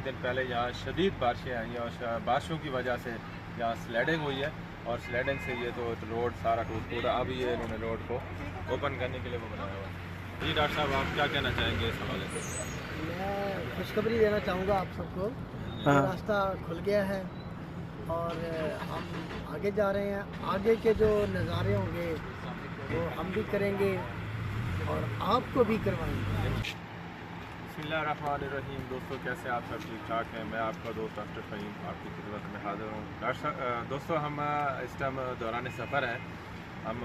दिन पहले यहाँ शदीद बारिशें आई और बारिशों की वजह से यहाँ स्लेडिंग हुई है और स्लेडिंग से ये तो रोड सारा टूटा। अब ये इन्होंने रोड को ओपन करने के लिए वो बनाया हुआ है। जी डॉक्टर साहब, आप क्या कहना चाहेंगे इस हवाले से? मैं खुशखबरी देना चाहूँगा आप सबको। रास्ता खुल गया है और हम आगे जा रहे हैं। आगे के जो नज़ारे होंगे वो हम भी करेंगे और आपको भी करवाएंगे। बिस्मिल्लाहिर्रहमानिर्रहीम। दोस्तों, कैसे आप सब ठीक ठाक हैं? मैं आपका दोस्त डॉक्टर फ़हीम आपकी खिदमत में हाज़िर हूँ। दोस्तों, हम इस टाइम दौरान सफ़र है। हम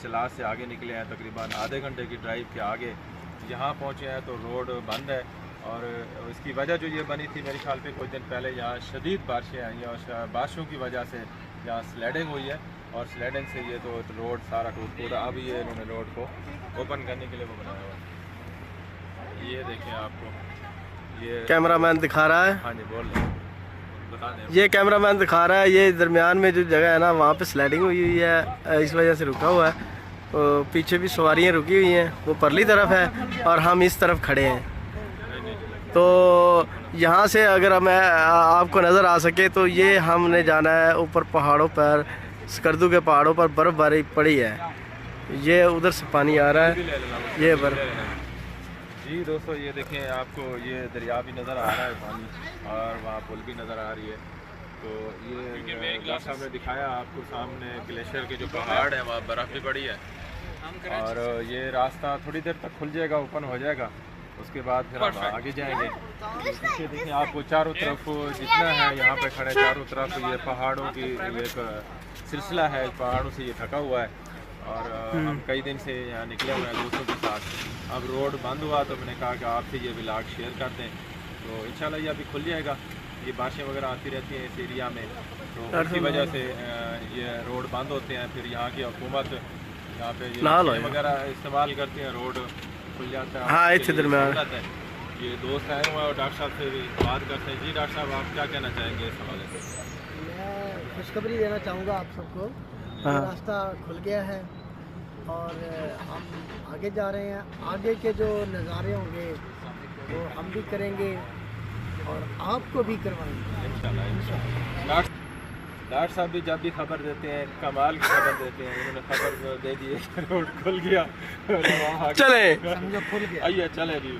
चला से आगे निकले हैं, तकरीबन आधे घंटे की ड्राइव के आगे यहाँ पहुँचे हैं तो रोड बंद है। और इसकी वजह जो ये बनी थी, मेरे ख्याल पे कुछ दिन पहले यहाँ शदीद बारिशें आई और बारिशों की वजह से यहाँ स्लेडिंग हुई है और स्लेडिंग से ये तो रोड सारा टूटा। अब ये इन्होंने रोड को ओपन करने के लिए वो बनाया हुआ है। ये देखें, आपको ये कैमरामैन दिखा रहा है। हाँ जी, बोल रहे बता दें। ये कैमरामैन दिखा रहा है, ये दरमियान में जो जगह है ना, वहाँ पे स्लाइडिंग हुई है, इस वजह से रुका हुआ है। तो पीछे भी सवारियाँ रुकी हुई हैं, वो परली तरफ है और हम इस तरफ खड़े हैं। तो यहाँ से अगर मैं आपको नज़र आ सके तो ये हमने जाना है ऊपर पहाड़ों पर, स्कर्दू के पहाड़ों पर बर्फ़बारी पड़ी है। ये उधर से पानी आ रहा है, ये जी दोस्तों, ये देखें, आपको ये दरिया भी नज़र आ रहा है पानी और वहाँ पुल भी नज़र आ रही है। तो ये डॉक्टर साहब ने दिखाया आपको सामने ग्लेशियर के जो पहाड़ है, वहाँ बर्फ़ भी पड़ी है और ये रास्ता थोड़ी देर तक खुल जाएगा, ओपन हो जाएगा। उसके बाद फिर हम आगे जाएंगे। पीछे देखिए, आपको चारों तरफ जितना है यहाँ पे खड़े, चारों तरफ ये पहाड़ों की एक सिलसिला है, पहाड़ों से ये ढका हुआ है। और हम कई दिन से यहाँ निकले हुए हैं दोस्तों के साथ। अब रोड बंद हुआ तो मैंने कहा कि आपसे ये व्लॉग शेयर कर दें। तो इंशाल्लाह ये अभी खुल जाएगा। ये बारिशें वगैरह आती रहती हैं इस एरिया में, तो उसकी वजह से ये रोड बंद होते हैं। फिर यहाँ की हुकूमत यहाँ पे ये वगैरह इस्तेमाल करती हैं, रोड खुल जाता है। हाँ, इस दरमियान ये दोस्त आए हुए और डॉक्टर साहब से भी बात करते हैं। जी डॉक्टर साहब, आप क्या कहना चाहेंगे इस हवाले से? मैं खुशखबरी देना चाहूँगा आप सबको। रास्ता खुल गया है और हम आगे जा रहे हैं। आगे के जो नज़ारे होंगे वो हम भी करेंगे और आपको भी करवाएंगे इंशाल्लाह। डॉक्टर साहब भी जब भी खबर देते हैं, कमाल की खबर देते हैं। उन्होंने खबर दे दी है कि रोड खुल गया। चले समझो खुल गया। आइए चले जी।